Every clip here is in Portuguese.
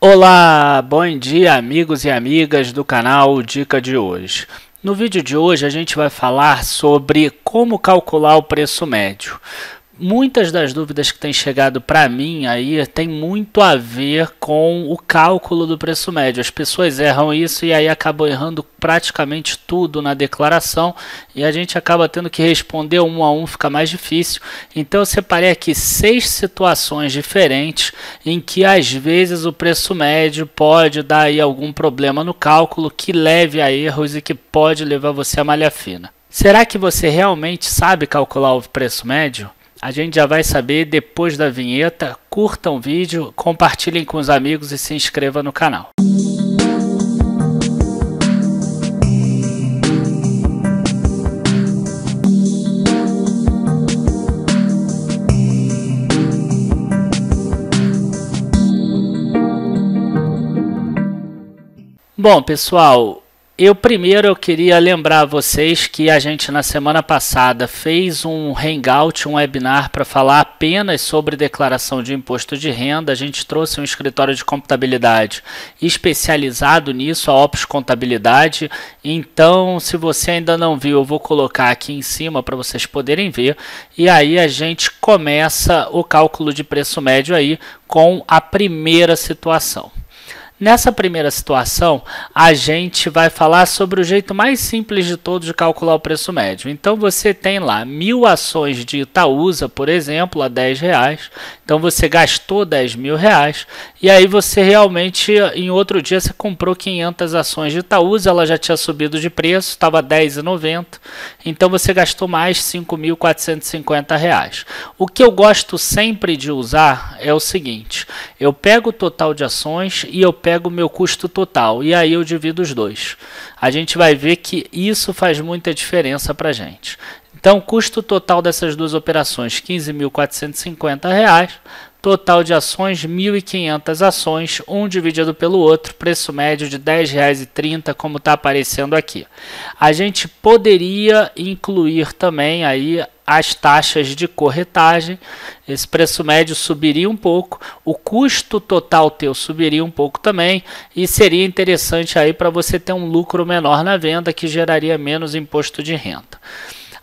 Olá, bom dia amigos e amigas do canal Dica de hoje. No vídeo de hoje a gente vai falar sobre como calcular o preço médio. Muitas das dúvidas que têm chegado para mim aí tem muito a ver com o cálculo do preço médio. As pessoas erram isso e aí acabam errando praticamente tudo na declaração e a gente acaba tendo que responder um a um, fica mais difícil. Então eu separei aqui 6 situações diferentes em que às vezes o preço médio pode dar aí algum problema no cálculo que leve a erros e que pode levar você a malha fina. Será que você realmente sabe calcular o preço médio? A gente já vai saber depois da vinheta. Curtam o vídeo, compartilhem com os amigos e se inscreva no canal. Bom, pessoal, eu queria lembrar a vocês que a gente na semana passada fez um hangout, um webinar para falar apenas sobre declaração de imposto de renda. A gente trouxe um escritório de contabilidade especializado nisso, a Opus Contabilidade. Então, se você ainda não viu, eu vou colocar aqui em cima para vocês poderem ver. E aí a gente começa o cálculo de preço médio aí com a primeira situação. Nessa primeira situação, a gente vai falar sobre o jeito mais simples de todos de calcular o preço médio. Então, você tem lá 1.000 ações de Itaúsa, por exemplo, a R$10. Então, você gastou R$10.000 e aí você realmente, em outro dia, você comprou 500 ações de Itaúsa, ela já tinha subido de preço, estava R$10,90. Então, você gastou mais R$5.450. O que eu gosto sempre de usar é o seguinte, eu pego o total de ações e eu pego o meu custo total e aí eu divido os dois. A gente vai ver que isso faz muita diferença para a gente. Então, o custo total dessas duas operações, R$15.450, total de ações, 1.500 ações, um dividido pelo outro, preço médio de R$10,30, como está aparecendo aqui. A gente poderia incluir também aí as taxas de corretagem, esse preço médio subiria um pouco, o custo total teu subiria um pouco também e seria interessante aí para você ter um lucro menor na venda que geraria menos imposto de renda.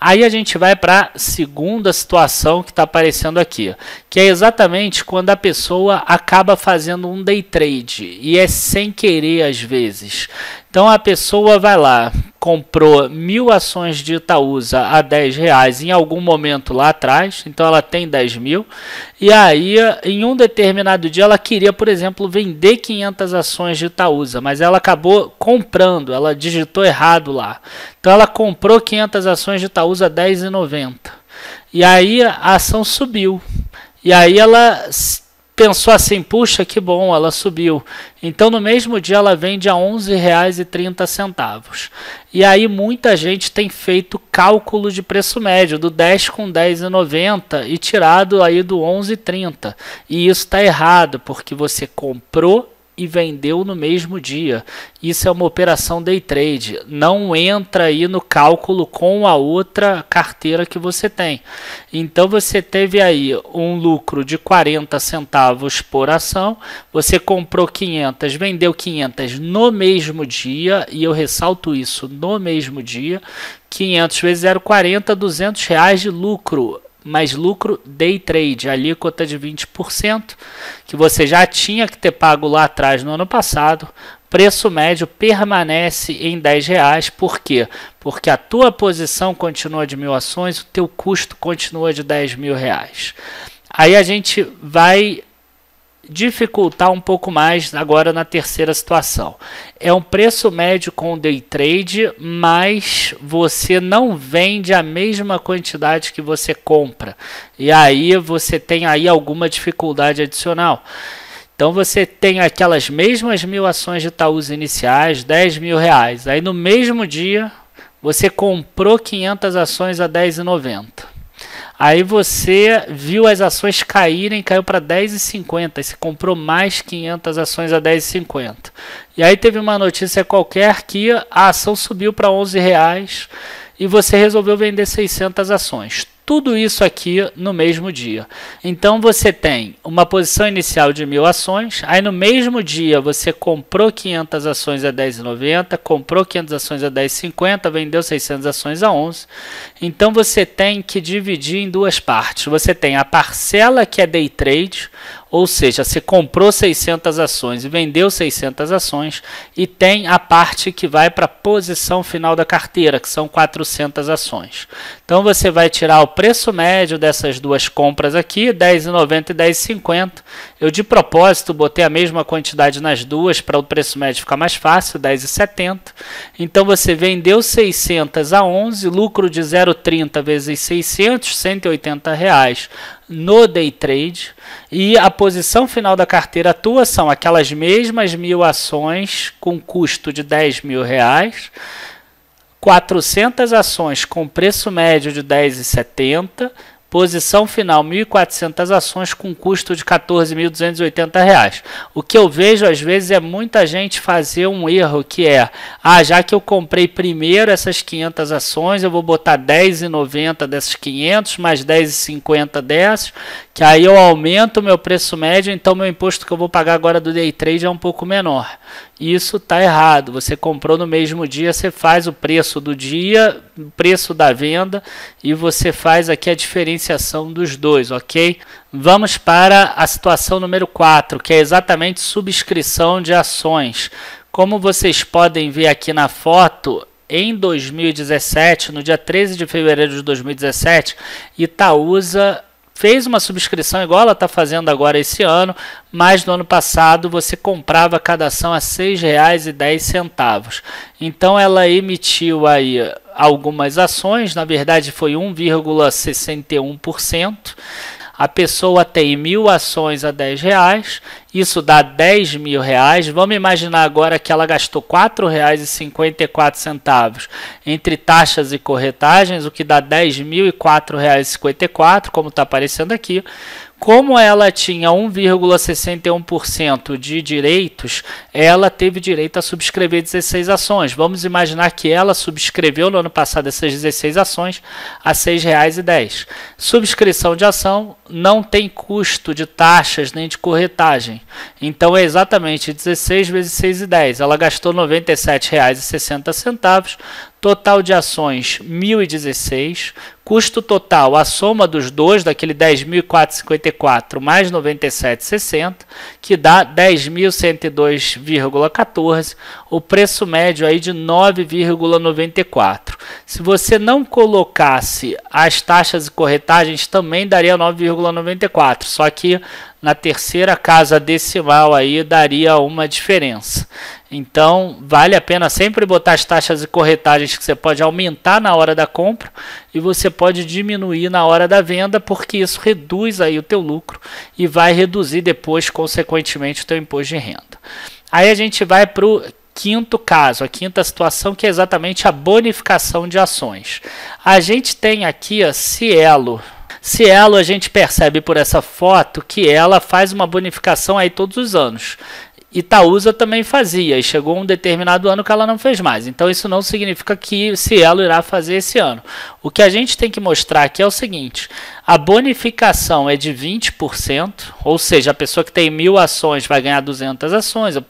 Aí a gente vai para a segunda situação que está aparecendo aqui, que é exatamente quando a pessoa acaba fazendo um day trade e é sem querer às vezes. Então a pessoa vai lá, comprou 1.000 ações de Itaúsa a R$10 em algum momento lá atrás, então ela tem 10.000, e aí em um determinado dia ela queria, por exemplo, vender 500 ações de Itaúsa, mas ela acabou comprando, ela digitou errado lá. Então ela comprou 500 ações de Itaúsa a R$10,90, e aí a ação subiu, e aí ela pensou assim, puxa, que bom, ela subiu. Então, no mesmo dia, ela vende a R$11,30. E aí, muita gente tem feito cálculo de preço médio, do 10 com R$10,90 e tirado aí do 11,30. E isso está errado, porque você comprou e vendeu no mesmo dia. Isso é uma operação day trade, não entra aí no cálculo com a outra carteira que você tem. Então você teve aí um lucro de 40 centavos por ação, você comprou 500, vendeu 500 no mesmo dia, e eu ressalto isso, no mesmo dia, 500 vezes 0,40, R$200 de lucro. Mais lucro day trade, alíquota de 20%, que você já tinha que ter pago lá atrás no ano passado. Preço médio permanece em R$10. Por quê? Porque a tua posição continua de 1.000 ações, o teu custo continua de R$10.000. Aí a gente vai dificultar um pouco mais agora na terceira situação. É um preço médio com day trade, mas você não vende a mesma quantidade que você compra. E aí você tem aí alguma dificuldade adicional. Então você tem aquelas mesmas 1.000 ações de Itaúsa iniciais, R$10.000. Aí no mesmo dia você comprou 500 ações a R$10,90. Aí você viu as ações caírem, caiu para R$10,50. Você comprou mais 500 ações a R$10,50. E aí teve uma notícia qualquer que a ação subiu para R$11 e você resolveu vender 600 ações. tudo isso aqui no mesmo dia. Então você tem uma posição inicial de 1.000 ações, aí no mesmo dia você comprou 500 ações a 10,90, comprou 500 ações a 10,50, vendeu 600 ações a 11. Então você tem que dividir em duas partes. Você tem a parcela que é day trade, ou seja, você comprou 600 ações e vendeu 600 ações, e tem a parte que vai para a posição final da carteira, que são 400 ações. Então você vai tirar o preço médio dessas duas compras aqui, 10,90 e 10,50. Eu de propósito botei a mesma quantidade nas duas para o preço médio ficar mais fácil, 10,70. Então você vendeu 600 a 11, lucro de 0,30 vezes 600, R$180 no day trade, e a posição final da carteira tua são aquelas mesmas 1.000 ações com custo de R$10.000, 400 ações com preço médio de 10,70, posição final 1.400 ações com custo de R$14.280. O que eu vejo às vezes é muita gente fazer um erro que é, já que eu comprei primeiro essas 500 ações, eu vou botar 10,90 dessas 500, mais 10,50 dessas, que aí eu aumento o meu preço médio, então meu imposto que eu vou pagar agora do day trade é um pouco menor. Isso está errado. Você comprou no mesmo dia, você faz o preço do dia, o preço da venda, e você faz aqui a diferenciação dos dois, ok? Vamos para a situação número 4, que é exatamente subscrição de ações. Como vocês podem ver aqui na foto, em 2017, no dia 13 de fevereiro de 2017, Itaúsa fez uma subscrição igual ela está fazendo agora esse ano, mas no ano passado você comprava cada ação a R$ 6,10. Então ela emitiu aí algumas ações, na verdade foi 1,61%. A pessoa tem 1.000 ações a R$10, isso dá R$10.000. Vamos imaginar agora que ela gastou R$4,54 entre taxas e corretagens, o que dá R$10.004,54, como está aparecendo aqui. Como ela tinha 1,61% de direitos, ela teve direito a subscrever 16 ações. Vamos imaginar que ela subscreveu no ano passado essas 16 ações a R$ 6,10. Subscrição de ação não tem custo de taxas nem de corretagem. Então é exatamente 16 vezes 6,10. Ela gastou R$ 97,60. Total de ações 1.016, custo total, a soma dos dois, daquele 10.454 mais 97,60, que dá 10.102,14, o preço médio aí de 9,94. Se você não colocasse as taxas e corretagens, também daria 9,94, só que na terceira casa decimal aí daria uma diferença. Então vale a pena sempre botar as taxas e corretagens que você pode aumentar na hora da compra e você pode diminuir na hora da venda, porque isso reduz aí o teu lucro e vai reduzir depois consequentemente o teu imposto de renda. Aí a gente vai para o quinto caso, a quinta situação, que é exatamente a bonificação de ações. A gente tem aqui a Cielo. Cielo, a gente percebe por essa foto que ela faz uma bonificação aí todos os anos. Itaúsa também fazia, e chegou um determinado ano que ela não fez mais. Então isso não significa que Cielo irá fazer esse ano. O que a gente tem que mostrar aqui é o seguinte: a bonificação é de 20%, ou seja, a pessoa que tem 1.000 ações vai ganhar 200 ações, a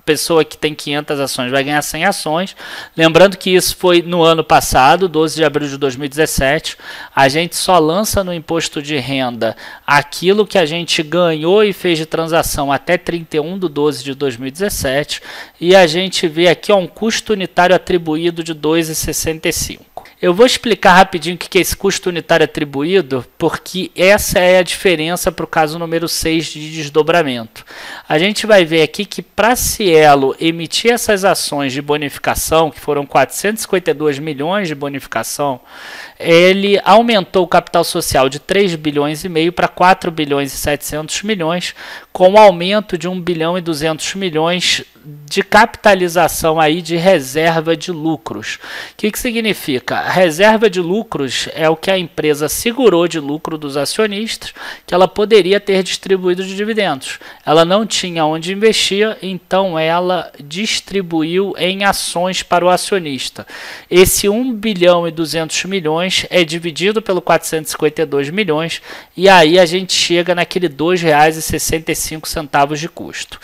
pessoa que tem 500 ações vai ganhar 100 ações. Lembrando que isso foi no ano passado, 12 de abril de 2017. A gente só lança no imposto de renda aquilo que a gente ganhou e fez de transação até 31 de 12 de 2017. E a gente vê aqui um custo unitário atribuído de R$ 2,65. Eu vou explicar rapidinho o que é esse custo unitário atribuído, porque essa é a diferença para o caso número 6 de desdobramento. A gente vai ver aqui que para Cielo emitir essas ações de bonificação, que foram 452 milhões de bonificação, ele aumentou o capital social de 3 bilhões e meio para 4 bilhões e 700 milhões, com um aumento de 1 bilhão e 200 milhões de capitalização aí de reserva de lucros. O que significa? A reserva de lucros é o que a empresa segurou de lucro dos acionistas, que ela poderia ter distribuído de dividendos. Ela não tinha onde investir, então ela distribuiu em ações para o acionista. Esse 1 bilhão e 200 milhões é dividido pelo 452 milhões e aí a gente chega naquele R$ 2,65 de custo.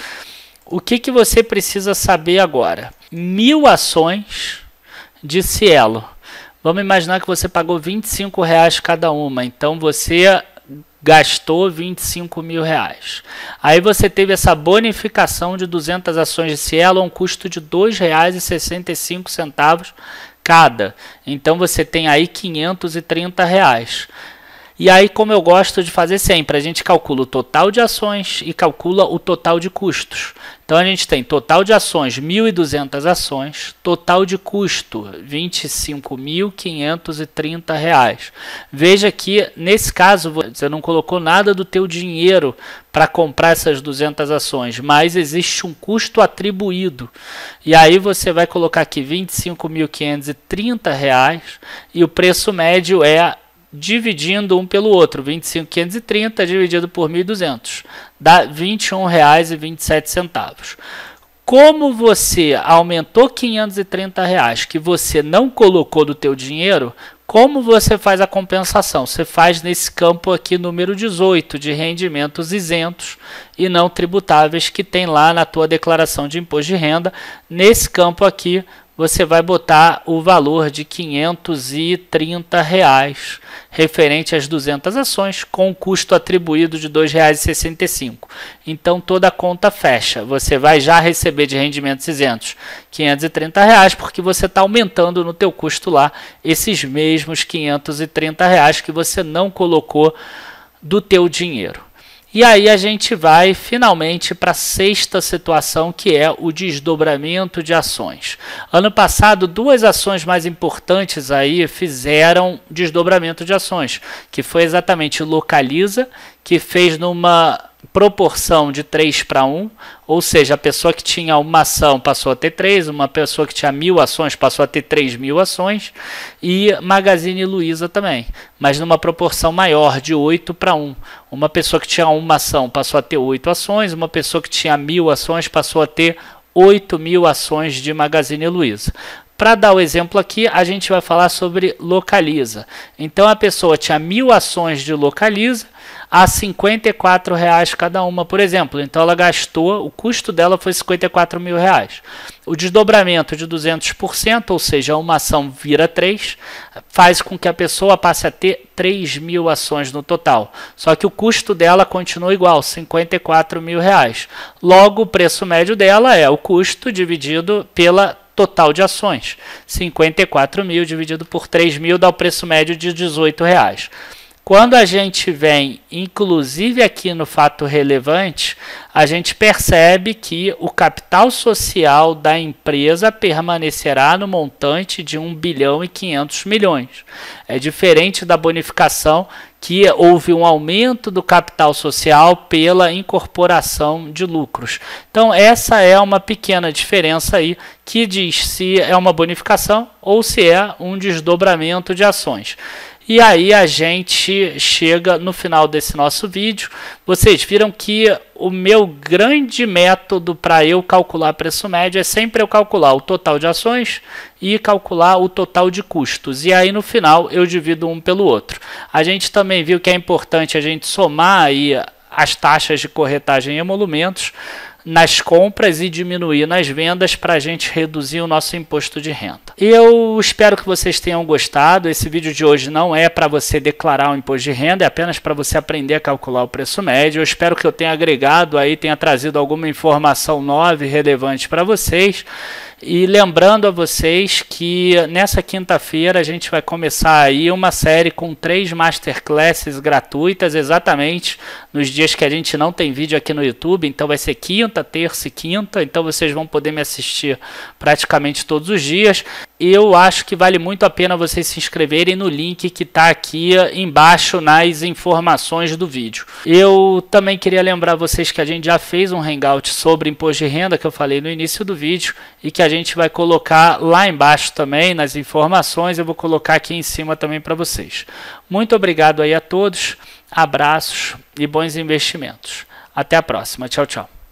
O que você precisa saber agora? 1.000 ações de Cielo. Vamos imaginar que você pagou R$ 25,00 cada uma, então você gastou R$ 25.000. Aí você teve essa bonificação de 200 ações de Cielo a um custo de R$ 2,65 cada. Então você tem aí R$ 530. E aí, como eu gosto de fazer sempre, a gente calcula o total de ações e calcula o total de custos. Então a gente tem total de ações, 1.200 ações, total de custo, R$ 25.530. Veja que, nesse caso, você não colocou nada do teu dinheiro para comprar essas 200 ações, mas existe um custo atribuído. E aí você vai colocar aqui R$ 25.530 e o preço médio é dividindo um pelo outro, 25.530 dividido por 1.200, dá R$ 21,27. Como você aumentou R$ 530 que você não colocou do teu dinheiro, como você faz a compensação? Você faz nesse campo aqui número 18 de rendimentos isentos e não tributáveis que tem lá na tua declaração de imposto de renda. Nesse campo aqui você vai botar o valor de R$ 530 referente às 200 ações com o custo atribuído de R$ 2,65. Então toda a conta fecha. Você vai já receber de rendimentos isentos R$ 530 porque você está aumentando no teu custo lá esses mesmos R$ 530 que você não colocou do teu dinheiro. E aí a gente vai finalmente para a sexta situação, que é o desdobramento de ações. Ano passado, duas ações mais importantes aí fizeram desdobramento de ações, que foi exatamente Localiza, que fez numa proporção de 3:1, ou seja, a pessoa que tinha uma ação passou a ter 3, uma pessoa que tinha 1.000 ações passou a ter 3.000 ações, e Magazine Luiza também, mas numa proporção maior, de 8:1. Uma pessoa que tinha uma ação passou a ter 8 ações, uma pessoa que tinha 1.000 ações passou a ter 8.000 ações de Magazine Luiza. Para dar o exemplo aqui, a gente vai falar sobre Localiza. Então a pessoa tinha 1.000 ações de Localiza a R$ 54,00 cada uma, por exemplo. Então ela gastou, o custo dela foi R$ 54.000. O desdobramento de 200%, ou seja, uma ação vira 3, faz com que a pessoa passe a ter 3.000 ações no total. Só que o custo dela continua igual, R$ 54.000. Logo, o preço médio dela é o custo dividido pela total de ações. 54.000 dividido por 3.000 dá o preço médio de R$ 18,00. Quando a gente vem, inclusive aqui no fato relevante, a gente percebe que o capital social da empresa permanecerá no montante de 1 bilhão e 500 milhões. É diferente da bonificação, que houve um aumento do capital social pela incorporação de lucros. Então essa é uma pequena diferença aí que diz se é uma bonificação ou se é um desdobramento de ações. E aí a gente chega no final desse nosso vídeo. Vocês viram que o meu grande método para eu calcular preço médio é sempre eu calcular o total de ações e calcular o total de custos. E aí no final eu divido um pelo outro. A gente também viu que é importante a gente somar aí as taxas de corretagem e emolumentos nas compras e diminuir nas vendas para a gente reduzir o nosso imposto de renda. Eu espero que vocês tenham gostado. Esse vídeo de hoje não é para você declarar o imposto de renda, é apenas para você aprender a calcular o preço médio. Eu espero que eu tenha agregado aí, tenha trazido alguma informação nova e relevante para vocês. E lembrando a vocês que nessa quinta-feira a gente vai começar aí uma série com 3 masterclasses gratuitas, exatamente nos dias que a gente não tem vídeo aqui no YouTube. Então vai ser quinta, terça e quinta, então vocês vão poder me assistir praticamente todos os dias. Eu acho que vale muito a pena vocês se inscreverem no link que está aqui embaixo nas informações do vídeo. Eu também queria lembrar vocês que a gente já fez um hangout sobre imposto de renda, que eu falei no início do vídeo, e que a gente vai colocar lá embaixo também nas informações. Eu vou colocar aqui em cima também para vocês. Muito obrigado aí a todos, abraços e bons investimentos. Até a próxima. Tchau, tchau.